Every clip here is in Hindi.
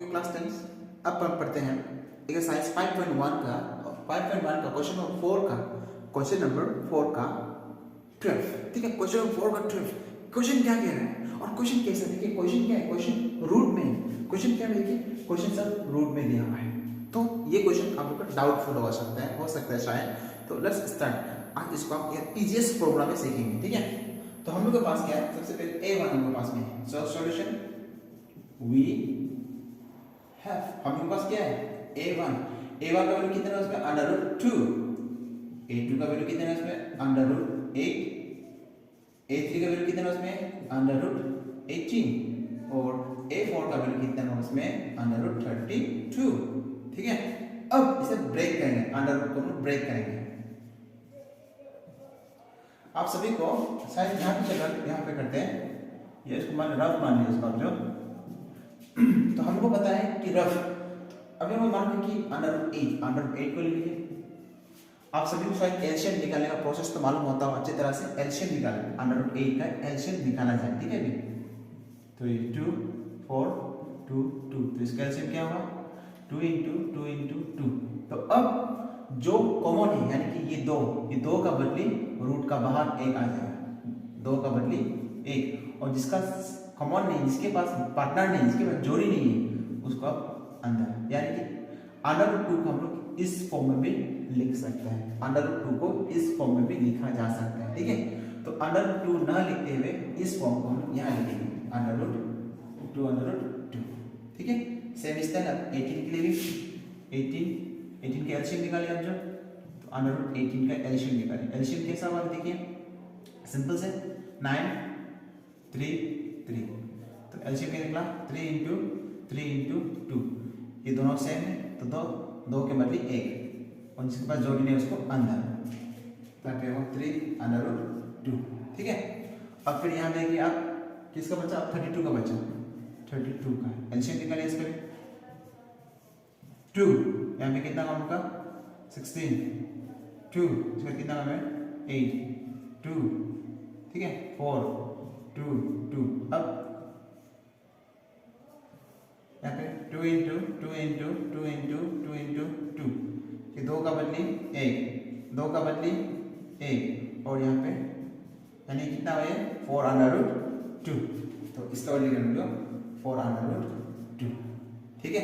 क्लास 10 अब हम पढ़ते हैं एक्सरसाइज 5.1 का 5.1 का क्वेश्चन नंबर 4 का क्वेश्चन नंबर 4 का 12। ठीक है, क्वेश्चन नंबर 4 का 12 क्वेश्चन क्या कह रहा है और क्वेश्चन कैसा देखिए। क्वेश्चन क्या है, क्वेश्चन रूट में, क्वेश्चन क्या है देखिए, क्वेश्चन सब रूट में दिया हुआ है। तो ये क्वेश्चन आप लोग का डाउटफुल हो सकता है शायद। तो लेट्स स्टार्ट। आज इसको आप इजीएस्ट प्रोग्राम में सीखेंगे। ठीक है, तो हम लोग के पास क्या है, सबसे पहले A1 हम लोग के पास में है। सो सॉल्यूशन वी हम लोग पास क्या है a1 का वैल्यू कितना है उसमें √2, a2 का वैल्यू कितना है उसमें √8, a3 का वैल्यू कितना है उसमें √18 और a4 का वैल्यू कितना है उसमें √32। ठीक है, अब इसे ब्रेक करेंगे, अंडर रूट को ब्रेक करेंगे। आप सभी को शायद यहाँ पे चल यहाँ पे करते हैं, ये इसको मान रफ मान लीजिए इसको जो तो हमको पता है कि रफ, अभी हम मान लें कि √8 को ले लीजिए। आप सभी को शायद एलसीएम निकालने का प्रोसेस तो मालूम होता हो अच्छी तरह से। एलसीएम निकालें, √8 का एलसीएम निकाला जाए। ठीक है भी, तो ये 2 4 2 2, तो इसका एलसीएम क्या होगा 2 × 2 × 2। तो अब जो कॉमन है यानी कि ये दो का बदली रूट का बाहर 1 आ जाएगा, 2 का बदली 1, और जिसका कॉमन नहीं, जिसके पास पार्टनर नहीं, जिसके पास जोड़ी नहीं है, उसको आप अंदर, यानी कि √2 को हम लोग इस फॉर्म में भी लिख सकते हैं। √2 को इस फॉर्म में भी लिखा जा सकता है। ठीक है, तो √2 ना लिखते हुए इस फॉर्म को हम यहाँ लिखेंगे √2। ठीक है, सेम इस तरह 18 के लिए भी 18 का एलसीएम निकालिए आप जो, तो √18 का एलसीएम निकालिए। एलसीएम कैसा होगा देखिए, सिंपल से 9 3 3, तो एलसीएम क्या निकला 3 × 3 × 2, ये दोनों सेम है तो दो के बदले 1, और जिसके पास जोड़ी नहीं उसको अंदर, तो 3 √2। ठीक है, अब फिर यहाँ देखिए आप किसका बचा, 32 का बचा, 32 का एलसीएम निकालिए इसका भी 2, यहाँ पे कितना कम होगा 16, 2 इसका कितना कम है 8 2, ठीक है 4 2 2। अब यहाँ पे 2 × 2 × 2 × 2, ये 2 का बदली 1, 2 का बदली 1, और यहाँ पे यानी कितना है 4√2, तो इसका वैल्यू कर लो 4√2। ठीक है,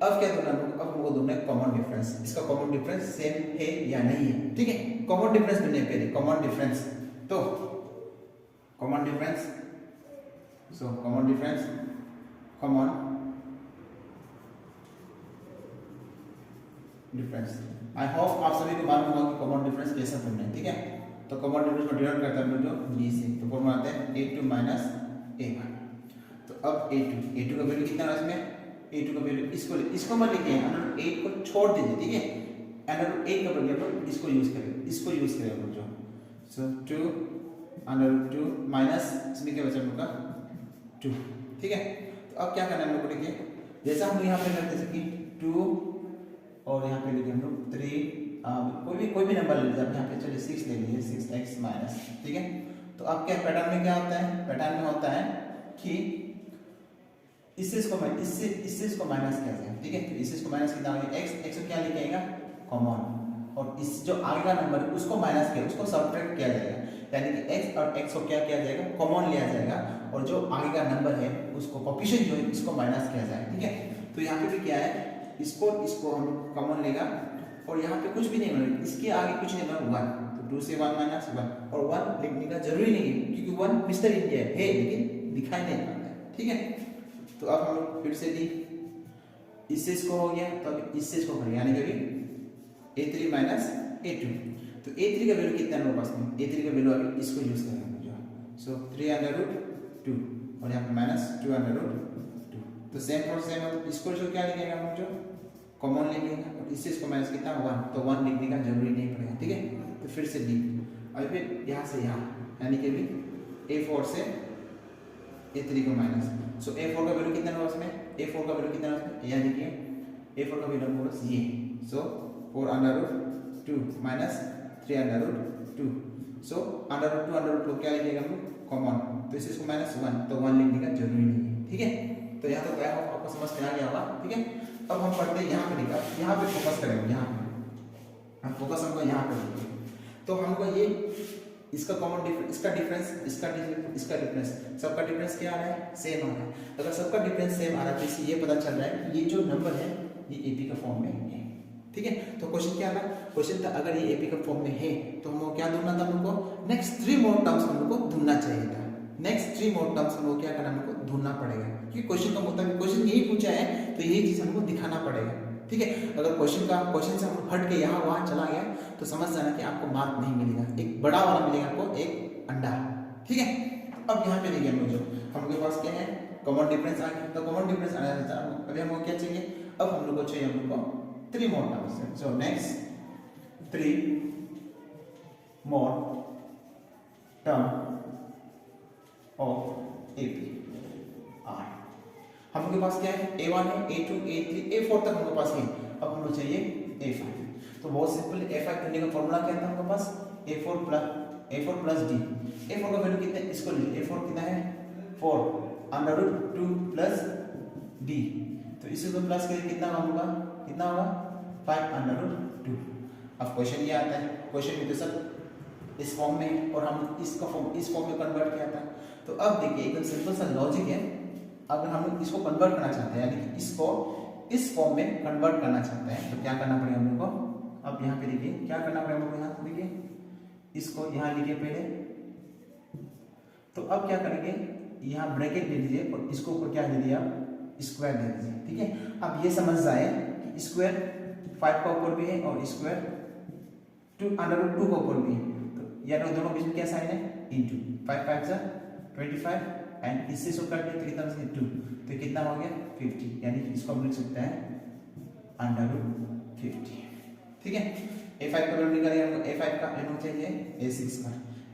अब क्या ढूंढना, अब हमको ढूंढना है कॉमन डिफरेंस। इसका कॉमन डिफरेंस सेम है या नहीं है। ठीक है, कॉमन डिफरेंस ढूंढने पहले कॉमन डिफरेंस, तो common difference, so common difference, common difference. I hope आप सभी को मालूम होगा कि कॉमन डिफरेंस कैसे ढूंढना है। ठीक है, तो कॉमन डिफरेंस को डिनोट करता है जो जी से, तो फॉर्मूला आता है a2 - a1। तो अब a2 का वैल्यू कितना है इसमें, a2 का वैल्यू इसको मत लिखिए, √8 को छोड़ दीजिए। ठीक है, √8 का वैल्यू अपन इसको यूज करें अपन जो, सो 2 √2 माइनस इसमें क्या बचा हम लोग का 2। ठीक है, तो अब क्या करना है हम लोग को, देखिए जैसा हम यहाँ पे करते हैं कि 2 और यहाँ पे लिखे हम लोग 3, कोई भी नंबर ले लीजिए आप, यहाँ पे चलिए 6 ले लीजिए, 6x माइनस। ठीक है, तो अब क्या पैटर्न में क्या होता है, पैटर्न में होता है कि इससे इसको माइनस किया जाए। ठीक है, तो इससे इसको माइनस किया जाएगा, x को क्या लिखेगा कॉमन, और इस जो आगे का नंबर है उसको माइनस किया, उसको सब्ट्रैक्ट किया जाएगा, यानी कि x और x को क्या किया जाएगा कॉमन लिया जाएगा, और जो आगे का नंबर है उसको कोएफिशिएंट जो है इसको माइनस किया जाएगा। ठीक है, तो यहाँ पे भी क्या है, इसको हम कॉमन लेगा, और यहाँ पे कुछ भी नहीं बनेगा, इसके आगे कुछ नहीं बनेगा 1, तो 2 से 1 माइनस 1, और 1 लिखने का जरूरी नहीं है क्योंकि 1 मिस्टर इंडिया है लेकिन दिखाई नहीं पड़ता है। ठीक है, तो अब हम लोग फिर से दी, इससे इसको हो गया, तो अब इससे इसको करेंगे, यानी कि a3 - a2, तो a3 का वैल्यू कितना है हमारे पास में, a3 का वैल्यू अभी इसको यूज करेंगे जो, सो 3√2, और यहाँ पे -2√2, तो सेम फॉर सेम इसको क्या लिखेगा हम जो कॉमन लिखेंगे, और इससे इसको माइनस कितना 1, तो 1 लिखने का जरूरी नहीं पड़ेगा। ठीक है, तो फिर से डी, और फिर यहाँ से यहाँ, यानी कि भी a4 से a3 को माइनस, सो a4 का वैल्यू कितना है उसमें, a4 का वैल्यू कितना है उसमें, यहाँ देखिए a4 का वैल्यू होगा ये, सो 4√2 माइनस 3√2, सो √2 क्या लिखेगा हम लोग कॉमन, तो इससे इसको -1, तो 1 लिखने का जरूरी नहीं है। ठीक है, तो यहाँ तक आई होप आपको समझ में आ गया होगा, ठीक है। अब हम पढ़ते हैं यहाँ पे, देखा यहाँ पे फोकस करेंगे, यहाँ पे हम फोकस हमको यहाँ पे देंगे। तो हमको ये इसका कॉमन डिफरेंस, इसका डिफरेंस, इसका डिफरेंस, सबका डिफरेंस क्या आ रहा है, सेम आ रहा है। अगर सबका डिफरेंस सेम आ रहा है तो इससे ये पता चल रहा है कि ये जो नंबर है ये एपी का फॉर्म में है, ठीक है। तो क्वेश्चन क्या था, क्वेश्चन था अगर ये एपी का फॉर्म में है तो हमको क्या ढूंढना था, हमको नेक्स्ट 3 मोर टर्म्स हमको ढूंढना चाहिए था। नेक्स्ट 3 मोर टर्म्स हमको क्या करना, हमको ढूंढना पड़ेगा, क्योंकि क्वेश्चन का मुताबिक क्वेश्चन यही पूछा है तो यही चीज हमको दिखाना पड़ेगा, ठीक है। अगर क्वेश्चन से हम हट के यहाँ वहां चला गया तो समझ जाना कि आपको मार्क नहीं मिलेगा, एक बड़ा वाला मिलेगा आपको, एक अंडा, ठीक है। अब यहाँ पे देखिए हम लोग जो हमके पास क्या है, कॉमन डिफरेंस आ गया। तो कॉमन डिफरेंस आने से अभी हमको क्या चाहिए, अब हम लोग को चाहिए, हम लोग को 3 more terms. So next 3 more term of AP are. हम लोग के पास क्या है, A1 है, A2, A3, A4 तक हमके पास है। अब हम लोग चाहिए A5। तो बहुत सिंपल, A5 करने का फॉर्मूला क्या था हमके पास, A4 प्लस D। A4 का वैल्यू कितना है, इसको लीजिए, A4 कितना है 4 अंडर रूट 2 प्लस D। तो इसी को प्लस करिए, कितना होगा, कितना होगा 5 अंडर रूट 2। अब क्वेश्चन ये आता है, क्वेश्चन में तो सब इस फॉर्म में और हम इसका फॉर्म इस फॉर्म में कन्वर्ट किया था। तो अब देखिए एकदम सिंपल सा लॉजिक है, अगर हम लोग इसको कन्वर्ट करना चाहते हैं, यानी कि इसको इस फॉर्म में कन्वर्ट करना चाहते हैं तो क्या करना पड़ेगा हम लोग को। अब यहाँ पे देखिए क्या करना पड़ेगा हमको, यहाँ देखिए इसको यहाँ लिखिए पहले। तो अब क्या करेंगे, यहाँ ब्रैकेट ले लीजिए और इसको ऊपर क्या दे दिया, स्क्वायर दे दीजिए, ठीक है। अब ये समझ जाए कि स्क्वायर 5 का ऊपर भी है और स्क्वायर 2 अंडर रूट 2 का ऊपर भी है। तो यानी दोनों बीच में क्या साइन है, इनटू 5 5 जा 25 एंड इससे इसको काट दिया तो कितना बचेगा 2, तो कितना हो गया 50, यानी इसको हम लिख सकते हैं अंडर रूट 50, ठीक है। A5 का वैल्यू निकालिए, हमको A5 का वैल्यू चाहिए A6 का।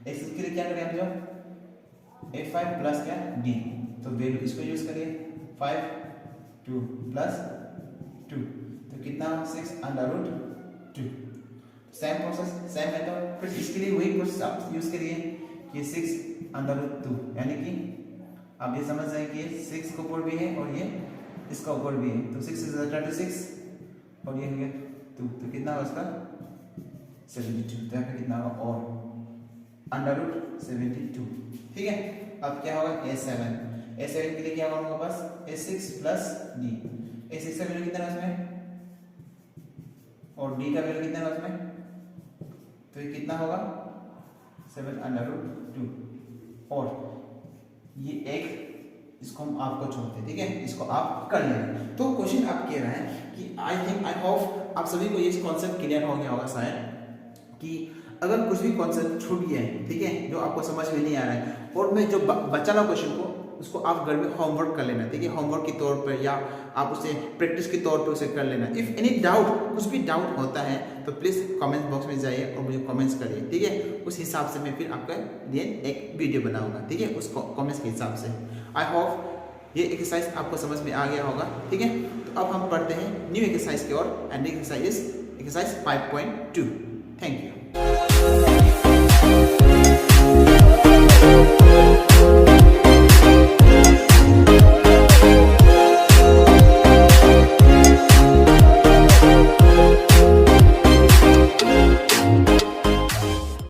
A6 के लिए क्या करें हम, जो A5 प्लस क्या D, तो वैल्यू इसको यूज करिए 5 2 प्लस 2 तो कितना 6 under root 2। Same process, same method, फिर इसके लिए वही प्रोसेस आप यूज करिए कि 6 अंडर रूट 2, यानी कि आप ये समझ जाए कि ये 6 के ऊपर भी है और ये इसका ऊपर भी है। तो 6 is 36 और ये हो गया 2, तो कितना होगा इसका 72। तो यहाँ पे कितना होगा और अंडर रूट 72, ठीक है। अब क्या होगा A7 के लिए क्या होगा हमारे पास A6 प्लस D। A6 का वैल्यू कितना है उसमें और D का वैल्यू कितना है उसमें, तो ये कितना होगा 7 अंडर रूट 2 और ये एक इसको हम आपको छोड़ते हैं, ठीक है, इसको आप कर लेना। तो क्वेश्चन आप कह रहे हैं कि आई होप आप सभी को ये कॉन्सेप्ट क्लियर हो गया होगा शायद, कि अगर कुछ भी कॉन्सेप्ट छूट गया है, ठीक है, जो आपको समझ में नहीं आ रहा है और मैं जो बचा ला क्वेश्चन को उसको आप घर में होमवर्क कर लेना, ठीक है, होमवर्क के तौर पर या आप उसे प्रैक्टिस के तौर पर उसे कर लेना। इफ एनी डाउट, कुछ भी डाउट होता है तो प्लीज़ कमेंट बॉक्स में जाइए और मुझे कमेंट्स करिए, ठीक है। उस हिसाब से मैं फिर आपके लिए एक वीडियो बनाऊंगा, ठीक है, उस कमेंट्स के हिसाब से। आई होप ये एक्सरसाइज आपको समझ में आ गया होगा, ठीक है। तो अब हम पढ़ते हैं न्यू एक्सरसाइज की ओर, एंड एक्सरसाइज 5.2। Thank you.